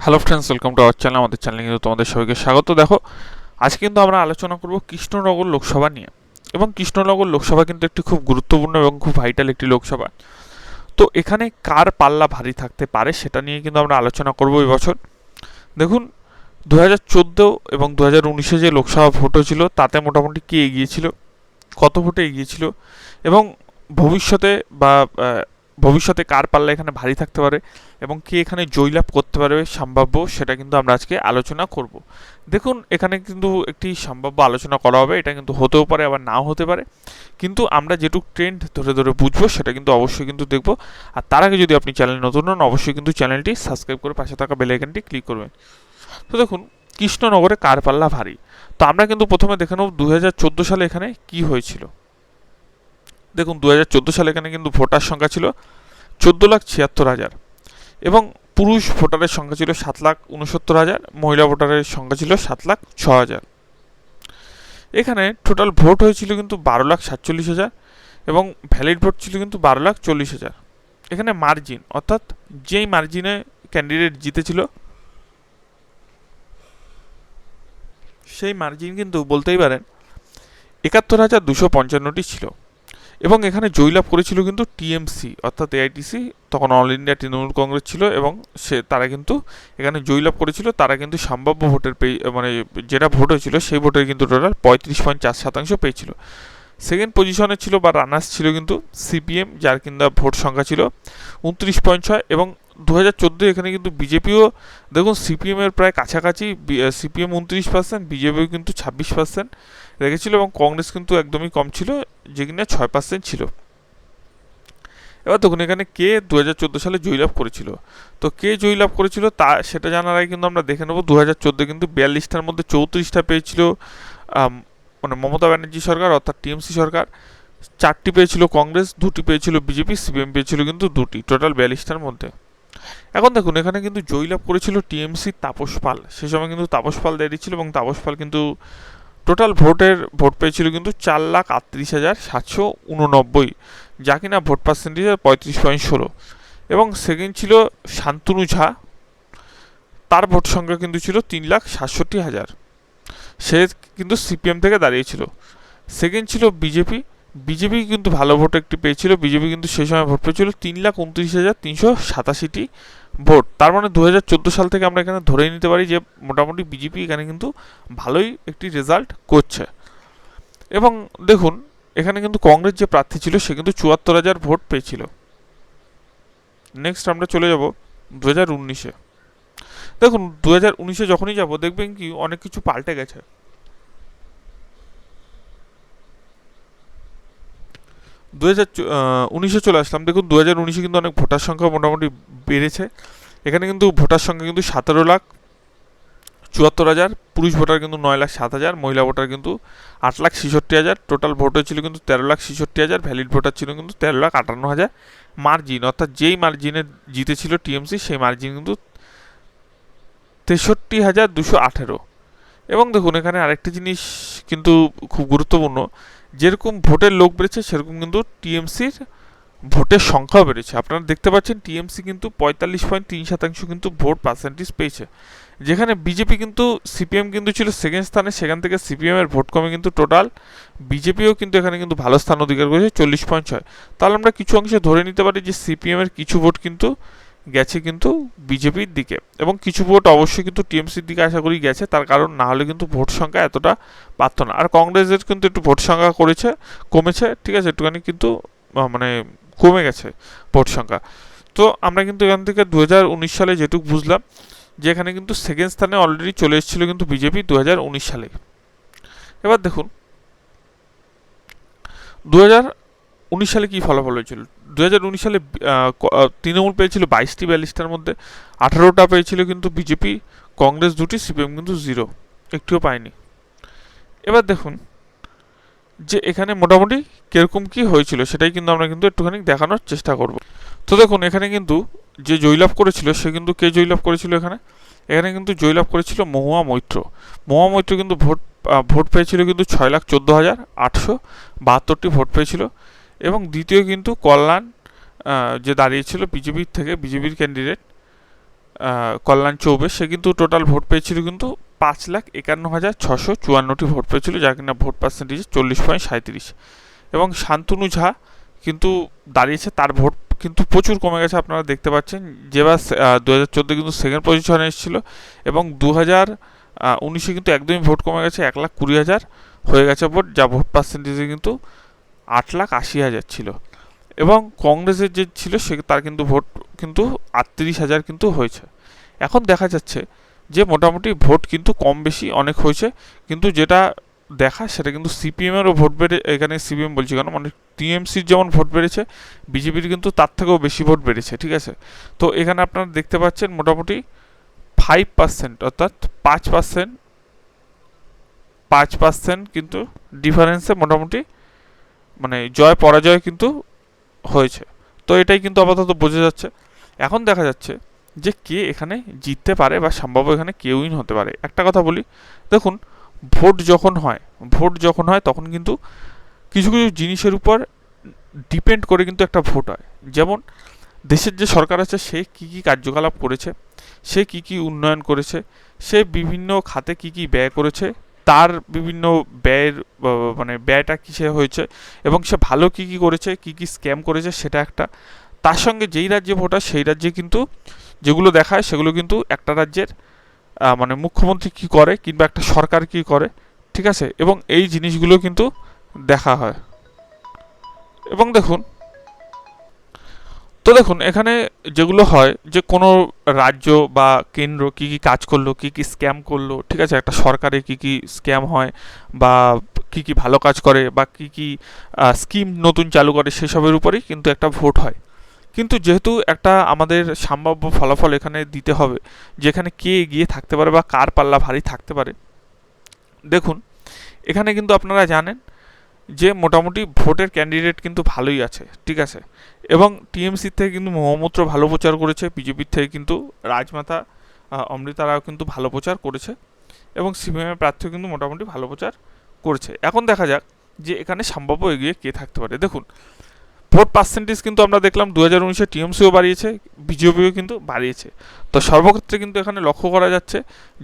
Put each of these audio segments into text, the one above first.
Hello friends, welcome to our channel. আমাদের চ্যানেলে কিন্তু তোমাদের সবাইকে স্বাগত। দেখো, আজকে কিন্তু আমরা আলোচনা করব কৃষ্ণনগর লোকসভা নিয়ে। এবং কৃষ্ণনগর লোকসভা কিন্তু একটি খুব গুরুত্বপূর্ণ এবং খুব ভাইটাল একটি লোকসভা। তো এখানে কার পাল্লা ভারী থাকতে পারে সেটা নিয়ে কিন্তু আমরা আলোচনা করব এবছর। দেখুন, 2014 এবং 2019-এ যে লোকসভা ভোট হয়েছিল তাতে মোটামুটি কে এগিয়েছিল, কত ভোটে এগিয়েছিল, এবং ভবিষ্যতে বা ভবিষ্যতে কার পাল্লা এখানে ভারী থাকতে পারে এবং কে এখানে জয়লাভ করতে পারবে সম্ভাব্য, সেটা কিন্তু আমরা আজকে আলোচনা করব। দেখুন, এখানে কিন্তু একটি সম্ভাব্য আলোচনা করা হবে। এটা কিন্তু হতেও পারে, আবার নাও হতে পারে, কিন্তু আমরা যেটুকু ট্রেন্ড ধরে ধরে বুঝবো সেটা কিন্তু অবশ্যই কিন্তু দেখবো। আর তার আগে যদি আপনি চ্যানেল নতুন হন, অবশ্যই কিন্তু চ্যানেলটি সাবস্ক্রাইব করে পাশে থাকা বেল আইকনটি ক্লিক করবেন। তো দেখুন, কৃষ্ণনগরে কার পাল্লা ভারী। তো আমরা কিন্তু প্রথমে দেখে নেব 2014 সালে এখানে কি হয়েছিল। দেখুন, 2014 সালে এখানে কিন্তু ভোটার সংখ্যা ছিল 14,76,000 এবং পুরুষ ভোটারের সংখ্যা ছিল 7,69,000, মহিলা ভোটারের সংখ্যা ছিল 7,06,000। এখানে টোটাল ভোট হয়েছিল কিন্তু 12,47,000 এবং ভ্যালিড ভোট ছিল কিন্তু 12,40,000। এখানে মার্জিন, অর্থাৎ যেই মার্জিনে ক্যান্ডিডেট জিতেছিল সেই মার্জিন কিন্তু বলতেই পারেন 71,255টি ছিল। এবং এখানে জয়লাভ করেছিল কিন্তু টিএমসি, অর্থাৎ এআইটিসি, তখন অল ইন্ডিয়া তৃণমূল কংগ্রেস ছিল, এবং তারা কিন্তু এখানে জয়লাভ করেছিল। তারা কিন্তু সম্ভাব্য ভোটের মানে যেটা ভোট হয়েছিল সেই ভোটের কিন্তু টোটাল 35.4% পেয়েছিল। সেকেন্ড পজিশনে ছিল বা রানার্স ছিল কিন্তু সিপিএম, যার কিন্তু ভোট সংখ্যা ছিল 29.6। এবং 2014 এখানে কিন্তু বিজেপিও, দেখুন, সিপিএমের প্রায় কাছাকাছি, সিপিএম 29%, বিজেপিও কিন্তু 26% রেখেছিল, এবং কংগ্রেস কিন্তু একদমই কম ছিল, যে কিনা 6% ছিল। এবার দেখুন, এখানে কে 2014 সালে জয়লাভ করেছিল। তো কে জয়লাভ করেছিল তা সেটা জানার আগে কিন্তু আমরা দেখে নেব 2014 কিন্তু 42টার মধ্যে 34টা পেয়েছিল মানে মমতা ব্যানার্জি সরকার, অর্থাৎ টিএমসি সরকার। 4টি পেয়েছিল কংগ্রেস, 2টি পেয়েছিল বিজেপি, সিপিএম পেয়েছিল কিন্তু 2টি, টোটাল 42টার মধ্যে। এখন দেখুন, এখানে কিন্তু জয়লাভ করেছিল টিএমসি তাপস পাল। সে সময় কিন্তু তাপস পাল দাঁড়িয়েছিল, এবং তাপস পাল কিন্তু টোটাল ভোট পেয়েছিল কিন্তু 4,38,789, যা কিনা ভোট পার্সেন্টেজ 35.16। এবং সেকেন্ড ছিল শান্তনু ঝা, তার ভোট সংখ্যা কিন্তু ছিল 3,67,000। সে কিন্তু সিপিএম থেকে দাঁড়িয়েছিল। সেকেন্ড ছিল বিজেপি, বিজেপি কিন্তু ভালো ভোট একটি পেয়েছিল। বিজেপি কিন্তু সেই সময় ভোট পেয়েছিল 3,29,387টি ভোট। তার মানে 2014 সাল থেকে আমরা এখানে ধরেই নিতে পারি যে মোটামুটি বিজেপি এখানে কিন্তু ভালোই একটি রেজাল্ট করছে। এবং দেখুন, এখানে কিন্তু কংগ্রেস যে প্রার্থী ছিল সে কিন্তু 74,000 ভোট পেয়েছিল। নেক্সট আমরা চলে যাব 2019-এ। দেখুন, 2019-এ যখনই যাব দেখবেন কি অনেক কিছু পাল্টে গেছে। 2019-এ চলে আসলাম। দেখুন, 2019-এ কিন্তু অনেক ভোটার সংখ্যা মোটামুটি বেড়েছে। এখানে কিন্তু ভোটার সংখ্যা কিন্তু 17,74,000, পুরুষ ভোটার কিন্তু 9,07,000, মহিলা ভোটার কিন্তু 8,66,000। টোটাল ভোট হয়েছিল কিন্তু 13,66,000, ভ্যালিড ভোটার ছিল কিন্তু 13,58,000। মার্জিন, অর্থাৎ যেই মার্জিনে জিতেছিল টিএমসি সেই মার্জিন কিন্তু 63,218। এবং দেখুন, এখানে আরেকটি জিনিস কিন্তু খুব গুরুত্বপূর্ণ, যেরকম ভোটের লোক বেড়েছে সেরকম কিন্তু টিএমসির ভোটের সংখ্যাও বেড়েছে। আপনারা দেখতে পাচ্ছেন টিএমসি কিন্তু 45.3% কিন্তু ভোট পার্সেন্টেজ পেয়েছে, যেখানে বিজেপি কিন্তু, সিপিএম কিন্তু ছিল সেকেন্ড স্থানে, সেখান থেকে সিপিএম এর ভোট কমে কিন্তু টোটাল বিজেপিও কিন্তু এখানে কিন্তু ভালো স্থান অধিকার করেছে 40.6। তাহলে আমরা কিছু অংশে ধরে নিতে পারি যে সিপিএম এর কিছু ভোট কিন্তু গেছে কিন্তু বিজেপির দিকে, এবং কিছু ভোট অবশ্যই কিন্তু টিএমসির দিকে আশা করি গেছে, তার কারণ না হলে কিন্তু ভোট সংখ্যা এতটা পারত না। আর কংগ্রেসের কিন্তু একটু ভোট সংখ্যা কমেছে, ঠিক আছে, একটুখানি কিন্তু মানে কমে গেছে ভোট সংখ্যা। তো আমরা কিন্তু এখান থেকে 2019 সালে যেটুকু বুঝলাম যে এখানে কিন্তু সেকেন্ড স্থানে অলরেডি চলে এসেছিল কিন্তু বিজেপি 2019 সালে। এবার দেখুন 2019 সালে কি ফলাফল হয়েছিল। 2019 সালে তৃণমূল পেয়েছিল 22টি 42টার মধ্যে, 18টা পেয়েছিল কিন্তু বিজেপি, কংগ্রেস 2টি, সিপিএম কিন্তু 0, একটিও পায়নি। এবার দেখুন যে এখানে মোটামুটি কিরকম কি হয়েছিল সেটাই কিন্তু আমরা কিন্তু একটুখানি দেখানোর চেষ্টা করব। তো দেখুন, এখানে কিন্তু যে জয়লাভ করেছিল সে কিন্তু কে জয়লাভ করেছিল, এখানে এখানে কিন্তু জয়লাভ করেছিল মহুয়া মৈত্র। মহুয়া মৈত্র কিন্তু ভোট পেয়েছিল কিন্তু 6,14,872টি ভোট পেয়েছিল। এবং দ্বিতীয় কিন্তু কল্যাণ, যে দাঁড়িয়েছিল বিজেপির থেকে, বিজেপির ক্যান্ডিডেট, কল্যাণ চৌবে, সে কিন্তু টোটাল ভোট পেয়েছিল কিন্তু 5,51,654টি ভোট পেয়েছিল, যার কিনা ভোট পার্সেন্টেজ 40.37। এবং শান্তনু ঝা কিন্তু দাঁড়িয়েছে, তার ভোট কিন্তু প্রচুর কমে গেছে, আপনারা দেখতে পাচ্ছেন। যেবার 2014 কিন্তু সেকেন্ড পজিশনে এসেছিল, এবং 2019 কিন্তু একদমই ভোট কমে গেছে, 1,20,000 হয়ে গেছে ভোট, যা ভোট পার্সেন্টেজে কিন্তু 8,80,000 ছিল। এবং কংগ্রেসের যে ছিল সে তার কিন্তু ভোট কিন্তু 38,000 কিন্তু হয়েছে। এখন দেখা যাচ্ছে যে মোটামুটি ভোট কিন্তু কম বেশি অনেক হয়েছে, কিন্তু যেটা দেখা সেটা কিন্তু সিপিএমেরও ভোট বেড়ে, এখানে সিপিএম বলছি কেন, মানে টিএমসির যেমন ভোট বেড়েছে, বিজেপির কিন্তু তার থেকেও বেশি ভোট বেড়েছে, ঠিক আছে। তো এখানে আপনারা দেখতে পাচ্ছেন মোটামুটি 5%, অর্থাৎ 5% কিন্তু ডিফারেন্সে মোটামুটি মানে জয় পরাজয় কিন্তু হয়েছে। তো এটাই কিন্তু আপাতত বোঝা যাচ্ছে। এখন দেখা যাচ্ছে যে কে এখানে জিততে পারে বা সম্ভাব্য এখানে কে উইন হতে পারে। একটা কথা বলি, দেখুন, ভোট যখন হয় তখন কিন্তু কিছু কিছু জিনিসের উপর ডিপেন্ড করে কিন্তু একটা ভোট হয়। যেমন দেশের যে সরকার আছে সে কী কী কার্যকলাপ করেছে, সে কী কী উন্নয়ন করেছে, সে বিভিন্ন খাতে কী কী ব্যয় করেছে, তার বিভিন্ন ব্যয়ের মানে ব্যয়টা কিসে হয়েছে, এবং সে ভালো কী কী করেছে, কী কী স্ক্যাম করেছে, সেটা একটা। তার সঙ্গে যেই রাজ্যে ভোট হয় সেই রাজ্যে কিন্তু যেগুলো দেখায় সেগুলো কিন্তু একটা রাজ্যের মানে মুখ্যমন্ত্রী কী করে কিংবা একটা সরকার কী করে, ঠিক আছে, এবং এই জিনিসগুলো কিন্তু দেখা হয়। এবং দেখুন এখানে যেগুলো হয় যে কোনো রাজ্য বা কেন্দ্র কী কী কাজ করলো, কী কী স্ক্যাম করলো, ঠিক আছে, একটা সরকারে কী কী স্ক্যাম হয়, বা কী কী ভালো কাজ করে, বা কী কী স্কিম নতুন চালু করে, সেসবের উপরেই কিন্তু একটা ভোট হয়। কিন্তু যেহেতু একটা আমাদের সম্ভাব্য ফলাফল এখানে দিতে হবে, যেখানে কে এগিয়ে থাকতে পারে বা কার পাল্লা ভারী থাকতে পারে, দেখুন এখানে কিন্তু আপনারা জানেন যে মোটামুটি ভোটের ক্যান্ডিডেট কিন্তু ভালোই আছে, ঠিক আছে। এবং টিএমসির থেকে কিন্তু মহামূত্র ভালো প্রচার করেছে, বিজেপির থেকে কিন্তু রাজমাতা অমৃতা রাও কিন্তু ভালো প্রচার করেছে, এবং সিপিএমের প্রার্থীও কিন্তু মোটামুটি ভালো প্রচার করেছে। এখন দেখা যাক যে এখানে সম্ভাব্য এগিয়ে কে থাকতে পারে। দেখুন, ভোট পার্সেন্টেজ কিন্তু আমরা দেখলাম 2019-এ টিএমসিও বাড়িয়েছে, বিজেপিও কিন্তু বাড়িয়েছে। তো সর্বক্ষেত্রে কিন্তু এখানে লক্ষ্য করা যাচ্ছে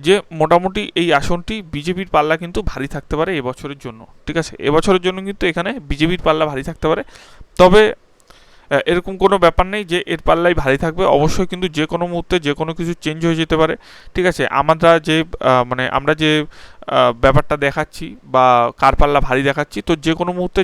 যে মোটামুটি এই আসনটি বিজেপির পাল্লা কিন্তু ভারী থাকতে পারে এবছরের জন্য, ঠিক আছে। এবছরের জন্য কিন্তু এখানে বিজেপির পাল্লা ভারী থাকতে পারে। তবে এরকম কোনো ব্যাপার নেই যে এর পাল্লাই ভারী থাকবে, অবশ্যই কিন্তু যে কোনো মুহূর্তে যে কোনো কিছু চেঞ্জ হয়ে যেতে পারে, ঠিক আছে। আমরা যে ব্যাপারটা দেখাচ্ছি বা কার পাল্লা ভারী দেখাচ্ছি, তো যে কোনো মুহূর্তে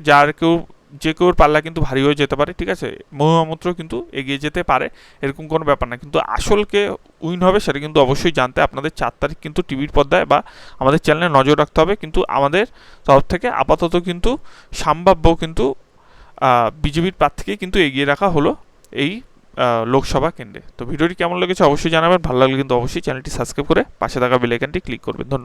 যে কেউর পাল্লা কিন্তু ভারী হয়ে যেতে পারে, ঠিক আছে। মহামূত্র কিন্তু এগিয়ে যেতে পারে, এরকম কোনো ব্যাপার না। কিন্তু আসলকে উইন হবে সেটা কিন্তু অবশ্যই জানতে আপনাদের 4 তারিখ কিন্তু টিভির পর্দায় বা আমাদের চ্যানেলে নজর রাখতে হবে। কিন্তু আমাদের তরফ থেকে আপাতত কিন্তু সম্ভাব্য কিন্তু বিজেপির প্রার্থীকে কিন্তু এগিয়ে রাখা হলো এই লোকসভা কেন্দ্রে। তো ভিডিওটি কেমন লেগেছে অবশ্যই জানাবেন, ভালো লাগলে কিন্তু অবশ্যই চ্যানেলটি সাবস্ক্রাইব করে পাশে থাকা বেল আইকনটি ক্লিক করবেন। ধন্যবাদ।